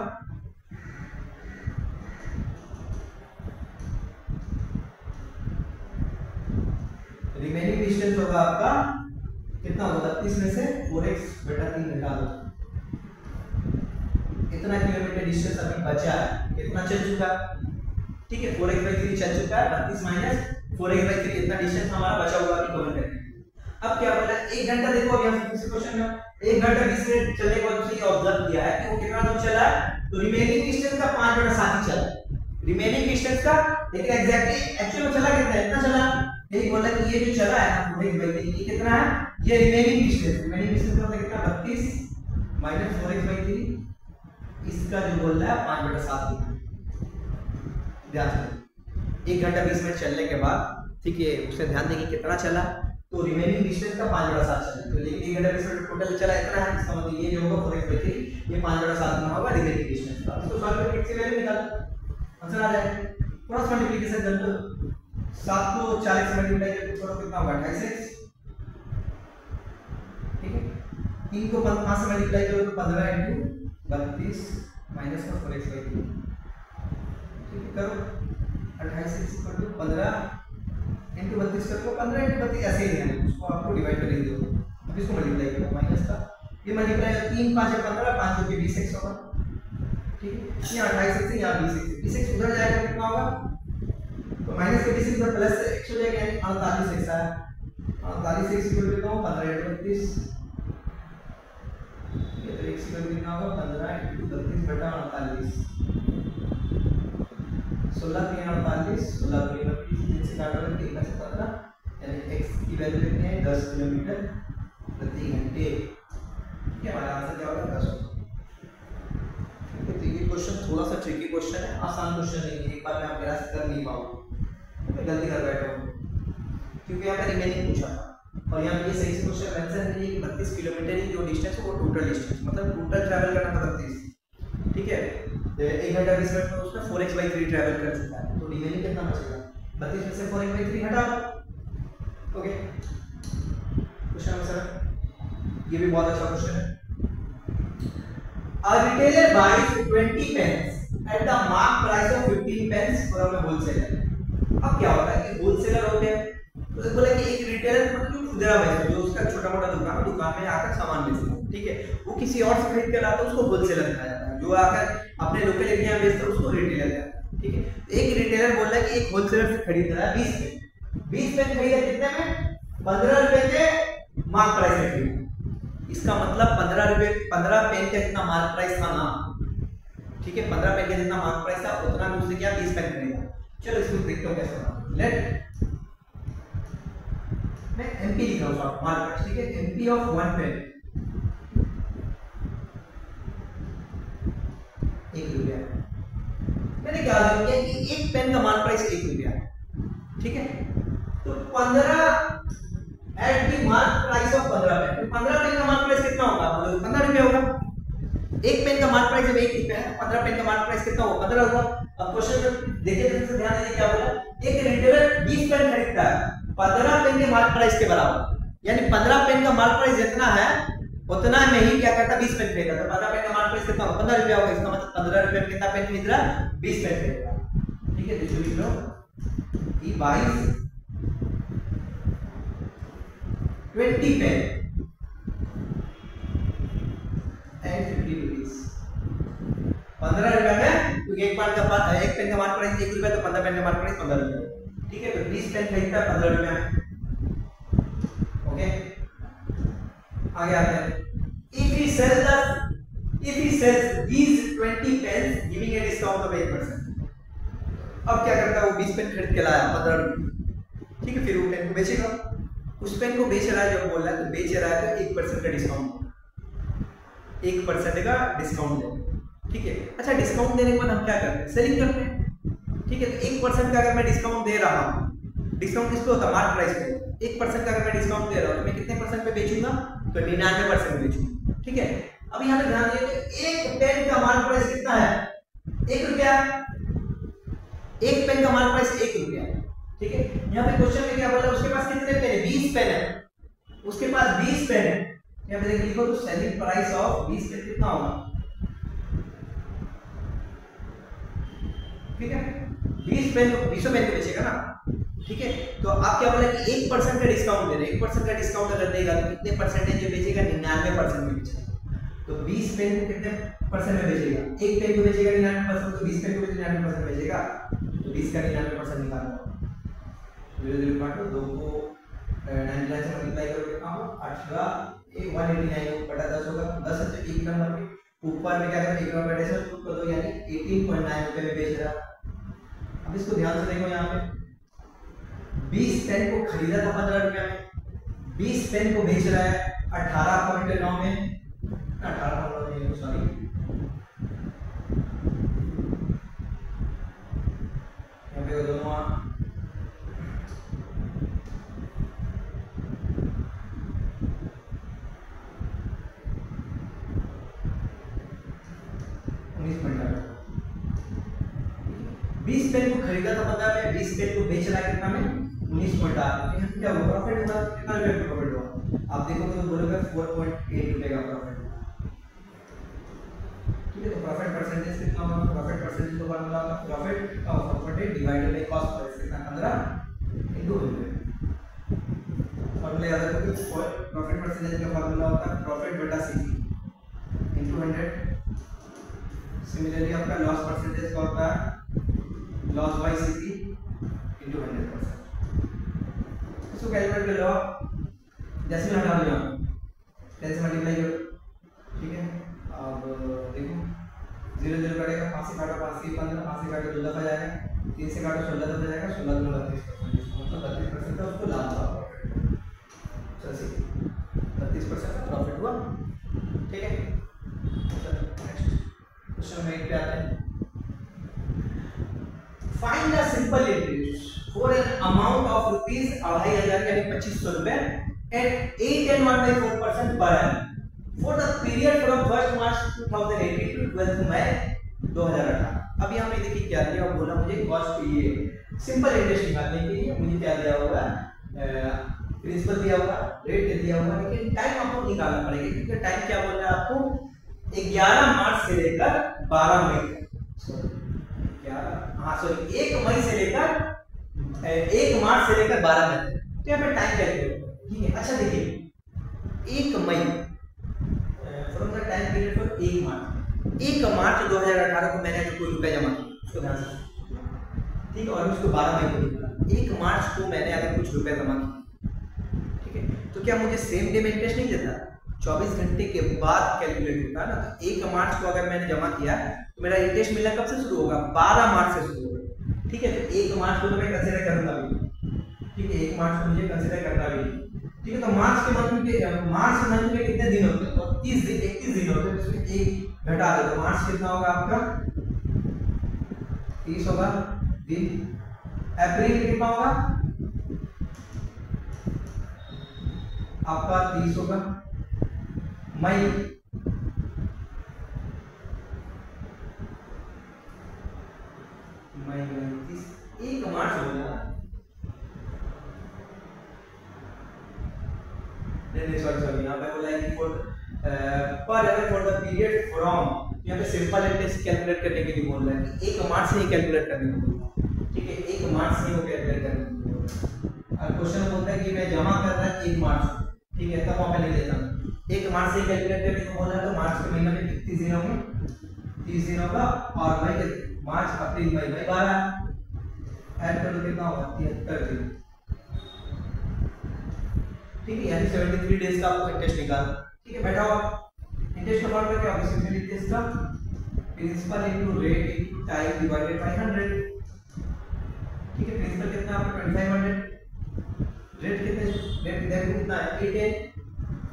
रिमेनिंग डिस्टेंस होगा आपका कितना होगा, 32 में से 4x/3 घटा दो, इतना किलोमीटर डिस्टेंस अभी बचा है, कितना चल चुका, ठीक है, 4x/3 चल चुका है, 32 माइनस 4x/3 इतना डिस्टेंस हमारा बचा हुआ अभी कवर करने। अब क्या बोला 1 घंटा, देखो अभी हम इस क्वेश्चन में 1 घंटा 20 मिनट चलने के बाद उसने ये ऑब्जर्व किया है कि वो कितना दूर चला है, तो रिमेनिंग डिस्टेंस का 5/7 ही चला, रिमेनिंग डिस्टेंस का, लेकिन एग्जैक्टली एक्चुअल में चला कितना है, इतना चला, यही बोला कि ये जो चला है ना 4x/3 ये कितना है, ये रिमेनिंग डिस्टेंस मतलब कितना 32 माइनस 4x/3, इसका जो बोल रहा है 5/7 ध्यान से 1 घंटा 20 मिनट चलने के बाद, ठीक है, उससे ध्यान देंगे कितना चला, तो रिमेनिंग डिस्टेंस का 5/7 चला, तो लेकिन 1 घंटा 20 मिनट टोटल चला इतना है, इसका मतलब ये जो होगा 4x/3 ये 5/7 में होगा रिमेनिंग डिस्टेंस का। इसको सॉल्व करके x की वैल्यू निकालो, आंसर आ जाएगा, क्रॉस मल्टीप्लिकेशन कर लो, 7 को 40 से मल्टीप्लाई करके थोड़ा कितना होगा 28x, ठीक है, 3 को 5 से मल्टीप्लाई करो तो 15 × 32 माइनस 4x/3, ठीक है, करो 28x = 15 × 32 करो, 15 × 32 ऐसे ही है, उसको आपको डिवाइड कर दो, अब इसको मल्टीप्लाई करो माइनस का, ये मल्टीप्लाई 3 5 15 5 के 20x होगा, ठीक है, यहाँ 28x यहाँ 20x उधर जाएगा कितना होगा, तो माइनस के 20 पर प्लस x हो जाएगा, यानी 48x है, 48x इक्वल टू कितना होगा 15 × 32, ये तो x इक्वल टू कितना होगा 15 × 32 बटा 48, 16 3 48, 16 3 32 से काटोगे 3 से 15, यानी x की वैल्यू कितनी है 10 किलोमीटर प्रति घंटे, ठीक है, हमारा आंसर क्या होगा 10 होगा। तो ये क्वेश्चन थोड़ा सा ट्रिकी क्वेश्चन है, आसान क्वेश्चन नहीं है, एक बार में आप मेरा कर नहीं पाओगे, मैं गलती कर बैठा हूँ क्योंकि यहाँ पे रिमेनिंग पूछा था और यहाँ पे ये सही से क्वेश्चन मेंशन नहीं है कि 32 किलोमीटर ही जो डिस्टेंस है वो टोटल डिस्टेंस, मतलब टोटल ट्रैवल करना था 32, ठीक है। 1 घंटा 20 मिनट में उसने 4x/3 ट्रैवल कर चुका है, तो रिमेनिंग कितना बचेगा 32 में से 4x/3 हटा दो। ओके, क्वेश्चन नंबर 7, ये भी बहुत अच्छा क्वेश्चन है। A retailer buys 20 pence at the mark price of 15 pence from a wholesaler। अब क्या होता है कि होलसेलर होते हैं, तो बोला कि एक रिटेलर मतलब जो खुदरा बेचता है, जो उसका छोटा मोटा दुकान में आकर सामान बेचता है, ठीक है, वो किसी और से खरीद कर लाता है, उसको होलसेलर कहा जाता है। जो आकर अपने लोकल एरिया में बेचता है उसको रिटेलर कहते हैं, ठीक है। एक रिटेलर बोल रहा है कि एक होलसेलर से खरीद रहा है 20 पेन खरीदा कितने में 15 रुपए के मार्क प्राइस में खरीदा, इसका मतलब 15 पेन का जितना मार्क प्राइस था ना, ठीक है, 15 पेन का जितना मार्क प्राइस था उतना में उसने क्या 20 पेन खरीदा। चलो इसको देखते हैं कैसे होगा। लेट मैं एमपी लिख रहा हूं शॉर्ट मार्क प्राइस, ठीक है, एमपी ऑफ 1 पेन 1 रुपया। मैंने क्या किया कि एक पेन का मार्क प्राइस 1 रुपया, ठीक है, तो 15 at the mark price of 15 pen, तो 15 पेन का मार्क प्राइस कितना होगा, बोलो 15 रुपया होगा। एक पेन का मार्क प्राइस जब 1 रुपया है, 15 पेन का मार्क प्राइस कितना होगा 15 होगा। अब क्वेश्चन में देखिए जैसे ध्यान दीजिए क्या बोला, एक रिटेलर 20 पेन खरीदता है 15 पेन के मार्क प्राइस के बराबर, यानी 15 पेन का मार्क प्राइस जितना है उतना में ही क्या करता 20 पेन खरीदा, तो 15 पेन का मार्क प्राइस कितना होगा 15 रुपया होगा, इसका मतलब 15 रुपए में कितना पेन खरीद रहा है 20 पेन खरीद रहा है, ठीक है। तो लिख लो कि 20 पेन एंड 50 रुपीस 15 रुपए में, क्योंकि एक पेन का मार्क प्राइस 1 रुपया, तो 15 पेन का मार्क प्राइस 15 रुपया, ठीक है। तो 20 पेन खरीदता है 15 रुपया में। ओके, आगे आते हैं। If he sells these 20 pens giving a discount of 8%, अब क्या करता है वो 20 पेन खरीद के लाया 15 रुपये, ठीक है, फिर वो पेन को बेचेगा, उस पेन को बेच रहा है जब बोल रहा है तो बेच रहा है तो 1% का डिस्काउंट, 1% का डिस्काउंट देंगे, ठीक है। अच्छा, डिस्काउंट देने के बाद हम क्या करते हैं सेलिंग करते हैं, ठीक है। तो 1% का अगर मैं डिस्काउंट दे रहा हूँ, डिस्काउंट किस पे होता है मार्क प्राइस पे, 1% का अगर मैं डिस्काउंट दे रहा हूँ तो मैं कितने परसेंट पे बेचूंगा, तो 99% बेचूंगा, ठीक है। अब यहाँ पे ध्यान दीजिए तो एक पेन का मार्क प्राइस कितना है 1 रुपया, एक पेन का मार्क प्राइस 1 रुपया, ठीक है। यहाँ पे क्वेश्चन में क्या बोला, उसके पास कितने पेन है 20 पेन है, उसके पास 20 पेन है, यहाँ पे देखिए लिखो तो सेलिंग प्राइस ऑफ 20 पेन कितना होगा, ठीक है, 20 पेन 20 पेन को बेचेगा ना, ठीक है। तो आप क्या बोला कि 1% का डिस्काउंट दे रहे हैं, 1% का डिस्काउंट अगर देगा तो कितने परसेंटेज में बेचेगा 99% में बेचेगा, तो 20 पेन को कितने परसेंट में बेचेगा, एक पेन को बेचेगा 99%, तो 20 पेन को 99% बेचेगा, तो 20 का 99% निकालना, 0 काटो, 2 को 99 से मल्टीप्लाई करो कितना होगा 18 189 बटा 10 होगा, 10 है तो एक नंबर पे ऊपर में क्या करें 1 नंबर डेसिमल पुट कर दो, यानी 18.9 रुपए में बेच रहा है। अब इसको ध्यान से देखो, यहाँ पे 20 पेन को खरीदा था 15 रुपया में, 20 पेन को बेच रहा है 18.9 में, 18.9 सॉरी, यहाँ पे दोनों 20 पेन को खरीदा था 15 में, 20 पेन को बेच रहा है कितना में 19.8, क्या हुआ प्रॉफिट हुआ, कितना रुपए का प्रॉफिट हुआ, आप देखोगे तो बोलोगे 4.8 रुपए का प्रॉफिट, ठीक है। तो प्रॉफिट परसेंटेज कितना होगा, प्रॉफिट परसेंटेज का फॉर्मूला होगा profit of profit divided by cost price, कितना 15 इनटू 100, फॉर्मूला याद रखो, प्रॉफिट परसेंटेज का फॉर्मूला होता है प्रॉफिट बटा सीसी इनटू 100। सिमिलरली आपका लॉस परसेंटेज का होता है लॉस बाय सीसी इनटू 100%। इसको कैलकुलेट कर लो, डेसिमल हटा दो, 10 से मल्टीप्लाई करो, ठीक है। अब देखो 0 0 कटेगा, 5 से काटो 5 से 15, 5 से काटो 2 दफा जाएगा, 3 से काटो 16 दफा जाएगा, 16 दूनी 32%, मतलब 32% का उसको लाभ हुआ, चल 32% का प्रॉफिट हुआ, ठीक है, नेक्स्ट क्वेश्चन नंबर 8 पे आते हैं। Find the simple interest for an amount of rupees 2500 यानी 2500 रुपए at 8 and 1/4% per annum for the period from 1 March 2018 to 12 May 2018। अब यहाँ पे देखिए क्या दिया और बोला मुझे कॉस्ट ये सिंपल इंटरेस्ट निकालने के लिए मुझे क्या दिया होगा, प्रिंसिपल दिया होगा, रेट दिया होगा, लेकिन टाइम आपको निकालना पड़ेगा क्योंकि टाइम क्या बोल रहा है आपको 11 मार्च से लेकर 12 मई तक, 1 मई से लेकर 1 मार्च से लेकर 12 मई तक। तो यहाँ पे टाइम कैलकुलेट करो, ठीक है। अच्छा देखिए 1 May from the time period for 1 March 2018 को मैंने अगर कोई रुपया जमा किया उसको ध्यान से, ठीक है, और उसको 12 मई को निकाला। 1 मार्च को मैंने अगर कुछ रुपया जमा किया, ठीक है, तो क्या मुझे सेम डे में इंटरेस्ट नहीं देता, 24 घंटे के बाद कैलकुलेट होता है ना। तो 1 मार्च को अगर मैंने जमा किया तो मेरा इंटरेस्ट मिलना कब से शुरू होगा, 12 मार्च से शुरू होगा, ठीक है। तो 1 मार्च को तो मैं कंसीडर करूंगा भी, ठीक है, 1 मार्च को मुझे कंसीडर करना भी, ठीक है। तो मार्च मंथ में कितने दिन होते हैं, तो 30 दिन 31 दिन होते हैं, उसमें एक घटा दो तो मार्च कितना होगा आपका 30 होगा दिन। अप्रैल कितना होगा आपका 30 होगा। मई 1 मार्च हो गया, नहीं सॉरी यहाँ पे बोला है कि पर ever for the period from, यहाँ पे सिंपल इंटरेस्ट कैलकुलेट करने के लिए बोल रहा है कि 1 मार्च से ही कैलकुलेट करने को बोल रहा है, ठीक है, 1 मार्च से ही वो कैलकुलेट करने को बोल रहा है। और क्वेश्चन बोलता है कि मैं जमा कर रहा है 1 मार्च, ठीक है, तब वहां पे नहीं देता, 1 मार्च से ही कैलकुलेट करने को बोल रहा है। तो मार्च के महीने में कितने दिन होंगे, 30 दिन होगा, और मई के मार्च अप्रैल मई 12 ऐड कर दो कितना होगा 73 दिन, ठीक है, यानी 73 डेज का आपको इंटरेस्ट निकालना, ठीक है। बैठा हुआ इंटरेस्ट का फॉर्मूला क्या होगा, सिंपल इंटरेस्ट का principal into rate into time divided by 100, ठीक है। प्रिंसिपल कितना आपका 2500, रेट कितना है 8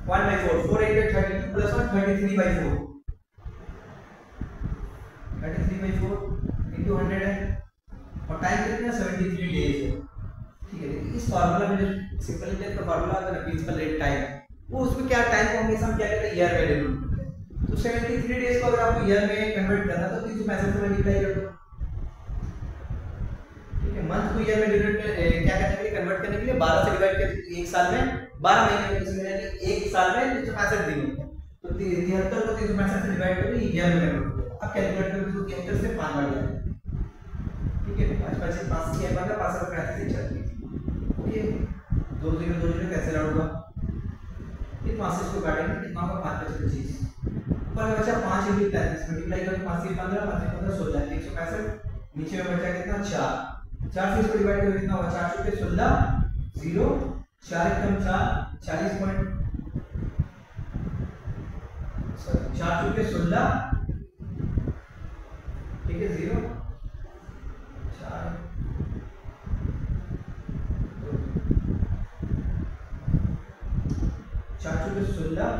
1/4 432 प्लस 1 33/4 इनटू 100 है, और टाइम कितना 73 डेज है, ठीक है। इस फार्मूला में जो सिंपल इंटरेस्ट का फार्मूला आता है ना, प्रिंसिपल रेट टाइम, वो उसमें क्या टाइम को हमेशा हम क्या करते हैं ईयर में डिनोट करते हैं। तो 73 डेज को अगर आपको ईयर में कन्वर्ट करना है तो 365 से मल्टीप्लाई कर दो, ठीक है। मंथ को ईयर में डिनोट क्या करने के लिए, कन्वर्ट करने के लिए 12 से डिवाइड करके 1 साल में 12 महीने में, यानी 1 साल में 365 दिन होते हैं। तो 73 को 365 से डिवाइड करके ईयर में कन्वर्ट करो। अब कैलकुलेट करो तो 73 से 5 बढ़ जाएगा, ठीक है। 5 5 से 5 से 15 5 से 35 से 36, ओके। 2 0 2 0 कैंसिल आउट हुआ, फिर 5 से इसको काटेंगे कितना होगा 5 5 25, ऊपर बचा 5 × 35 मल्टीप्लाई करो 5 से 15 5 से 15 16 165, नीचे में बचा कितना 4 से इसको डिवाइड करो कितना होगा 4 × 16 0 4 × 4 40 पॉइंट 4 × 16, ठीक है, 0 4 4 × 16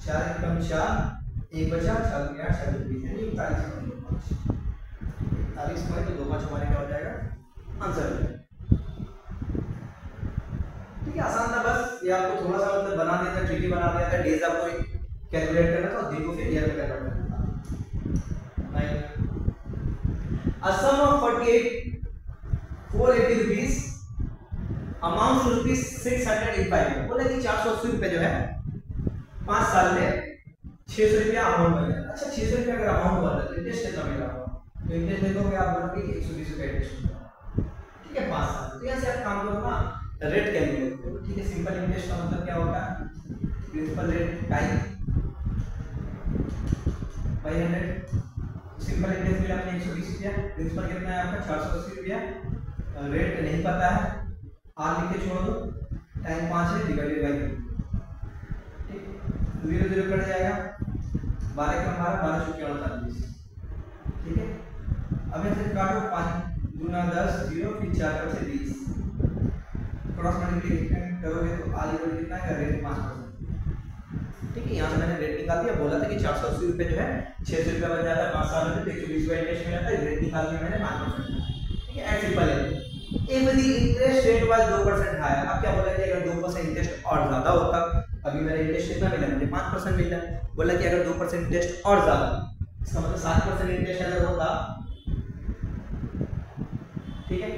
4 × 4 1 बचा 4 × 8 4 × 20 यानी 41 पॉइंट, तो 2 5 हमारे क्या हो जाएगा आंसर, ठीक है। आसान था, बस ये आपको थोड़ा सा मतलब बना देता, ट्रिकी बना दिया था, डेज आपको कैलकुलेट करना था और दिन को फिर ईयर में कन्वर्ट करना था। A sum of 480 rupees amount rupees 685, बोला कि 480 रुपए जो है 5 साल में 600 रुपया अमाउंट बन गया। अच्छा 600 रुपया अगर अमाउंट बन रहा है तो इंटरेस्ट कितना मिल रहा होगा, तो इंटरेस्ट देखोगे आप बोलोगे कि 120 रुपया इंटरेस्ट मिल रहा है, ठीक है, 5 साल। तो यहाँ से आप काम करो ना, रेट कैलकुलेट करो, ठीक है। सिंपल इंटरेस्ट का मतलब क्या होता है, principal rate time by 100, simple interest मिला आपने 120 रुपया, प्रिंसिपल कितना है आपका 480 रुपया, रेट नहीं पता है आर लिख के छोड़ दो, टाइम 5 है डिवाइडेड बाय 2, ठीक, 0 0 कट जाएगा, 12 का 12 12 48, ठीक है। अब ऐसे काटो 5 दूना 10 0 फिर 4 से 20, क्रॉस मल्टीप्लिकेशन करोगे तो आर इक्वल कितना है, रेट 5%, ठीक है। यहाँ से मैंने रेट निकाल दिया, बोला था कि 480 रुपए जो है 600 रुपया बन जाता है 5 साल में, तो 120 का इंटरेस्ट मिला था, रेट निकाल दिया मैंने 5%। ठीक है, ऐसे सिंपल है। if the interest rate was 2% higher, अब क्या बोला कि अगर 2% इंटरेस्ट और ज्यादा होता, अभी मेरा इंटरेस्ट कितना मिला मुझे 5% मिला, बोला कि अगर 2% इंटरेस्ट और ज्यादा, इसका मतलब 7% इंटरेस्ट अगर होता, ठीक है,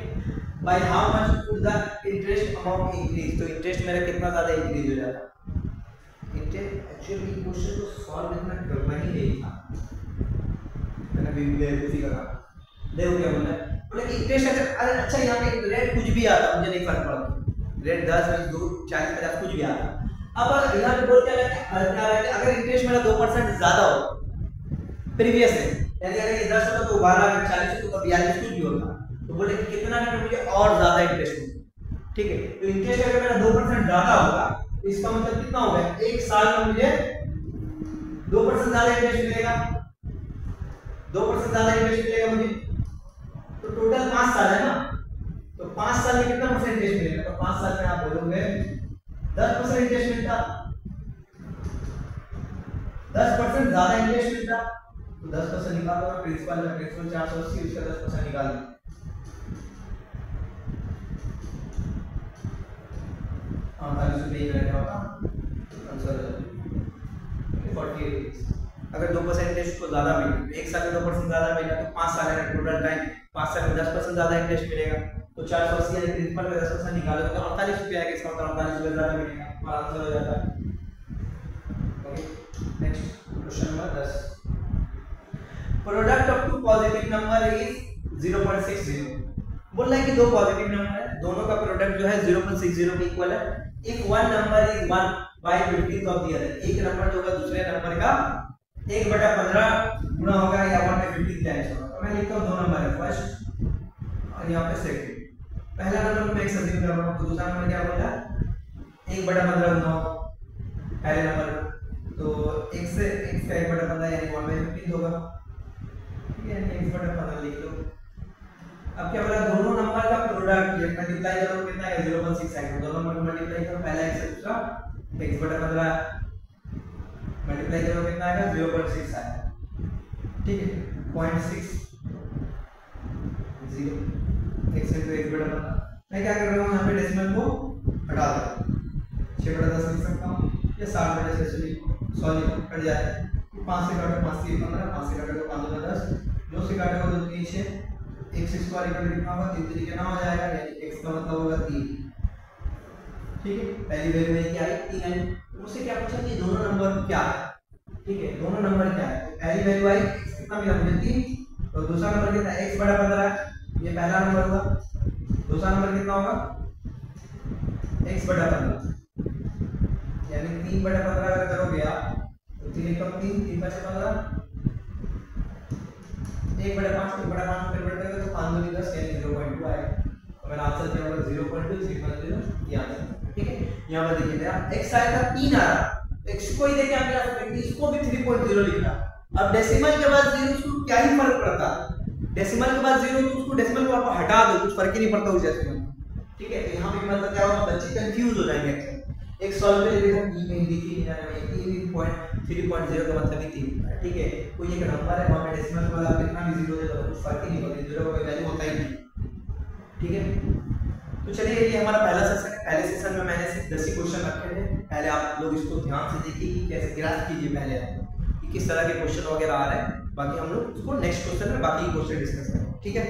by how much would the interest amount increase, तो इंटरेस्ट मेरा कितना ज्यादा इंक्रीज हो जाता। इंटरेस्ट एक्चुअली क्वेश्चन को सॉल्व इतना करना ही नहीं था, मैंने भी बेवकूफी करा। देखो क्या बोला है, बोले कि इंटरेस्ट अगर अच्छा यहाँ पे रेट कुछ भी आता मुझे नहीं फर्क पड़ता, रेट 10 20 2 40 50 कुछ भी आता। अब अगर यहाँ पे बोल क्या है, अगर इंटरेस्ट मेरा 2% ज्यादा हो प्रीवियस है, यानी अगर ये 10 होता तो 12, अगर 40 होता तो 42 कुछ भी होता, तो बोले कि कितना में मुझे और ज्यादा इंटरेस्ट मिलेगा। ठीक है, तो इंटरेस्ट अगर मेरा 2% ज्यादा होगा, तो इसका मतलब कितना होगा, एक साल में मुझे 2% ज्यादा इंटरेस्ट मिलेगा, 2% ज्यादा इंटरेस्ट मिलेगा मुझे, तो टोटल 5 साल है ना, तो 5 साल में कितना परसेंट इंटरेस्ट मिलेगा, तो 5 साल में आप बोलोगे 10% इंटरेस्ट मिलता, 10% ज्यादा इंटरेस्ट मिलता, तो 10% निकालो, प्रिंसिपल 480 उसका 10% निकाल दो, 48 रुपये ही रहता होगा आंसर 48। अगर 2% इंटरेस्ट को ज्यादा मिले, एक साल में 2% ज्यादा मिला, तो 5 साल है टोटल टाइम, 5 साल में 10% ज्यादा इंटरेस्ट मिलेगा, तो 480 यानी प्रिंसिपल में 10% निकालो तो 48 रुपये आएगा, इसका मतलब 48 रुपये ज्यादा मिलेगा, और आंसर हो जाता है। Okay, next question number 10, product of two positive number is 0.60, बोल रहा है कि दो पॉजिटिव नंबर है, दोनों का प्रोडक्ट जो है 0.60 के इक्वल है, if one number is 1 by 15th of the other, एक नंबर जो होगा दूसरे नंबर का 1/15 गुना होगा या 1/15 टाइम्स होगा। तो मैं लिखता हूं दो नंबर है, फर्स्ट और यहां पे सेकंड। पहला नंबर में एक सब्जेक्ट कर रहा हूं, तो दूसरा नंबर क्या बोला 1/15 गुना होगा पहले नंबर, तो x से 1/15 यानी 1/15 होगा। ठीक है, यानी 1/15 लिख लो। अब क्या बोला, दोनों नंबर का प्रोडक्ट ये मल्टीप्लाई करो कितना है 0.6 आएगा, दोनों नंबर को मल्टीप्लाई करो, पहला x से दूसरा x/15 मल्टीप्लाई करो कितना आएगा 0.6 आएगा। ठीक है, 0.6 0 x into x/15। मैं क्या कर रहा हूँ, यहाँ पे डेसिमल को हटा दो, 6/10 लिख सकता हूँ या 60/6 सॉरी कट जाए, 5 से काटो 5 से 15, 5 से काटो 5 2 10, 2 से काटो 2 3 6, x स्क्वायर इक्वल कितना होगा 3 3 कितना हो जाएगा, यानी x का मतलब होगा 3। ठीक है, पहली वैल्यू में क्या आई 3 आई, मुझसे क्या पूछा कि दोनों नंबर क्या है। ठीक है, दोनों नंबर क्या है, तो पहली वैल्यू आई x कितना मिला मुझे 3, और दूसरा नंबर कितना x/15, ये पहला नंबर हुआ, दूसरा नंबर कितना होगा x/15, यानी 3/15 अगर करोगे आप तो 3 कम 3 3 5 15 1/5 1/5 फिर बढ़ जाएगा तो 5 2 10 यानी 0.2 आएगा, और मेरा आंसर क्या होगा 0.2 3.0 ये आंसर। ठीक है, यहां पर देखिए मेरा x आया था 3 आ रहा, x को ही देके आप मिला सकते हैं, इसको भी 3.0 लिखना। अब डेसिमल के बाद 0 उसको क्या ही फर्क पड़ता, डेसिमल के बाद 0 तो उसको डेसिमल को आप हटा दो, कुछ फर्क ही नहीं पड़ता उस डेसिमल। ठीक है, तो यहां पे मतलब क्या होगा, बच्चे कंफ्यूज हो जाएंगे अक्सर। एक सॉल्व में देखो e में लिखी नहीं जाने में 3.0 का मतलब ही 3। ठीक है, कोई एक नंबर है वहां पे डेसिमल के बाद आप कितना भी 0 दे दो कुछ फर्क ही नहीं पड़ता, 0 का कोई वैल्यू होता ही नहीं। ठीक है, तो चलिए ये हमारा पहला सेशन है। पहले सेशन में मैंने सिर्फ 10 ही क्वेश्चन रखे थे, पहले आप लोग इसको ध्यान से देखिए कि कैसे ग्राफ कीजिए पहले आप कि किस तरह के क्वेश्चन वगैरह आ रहे हैं, बाकी हम लोग उसको नेक्स्ट क्वेश्चन में बाकी क्वेश्चन डिस्कस करेंगे। ठीक है।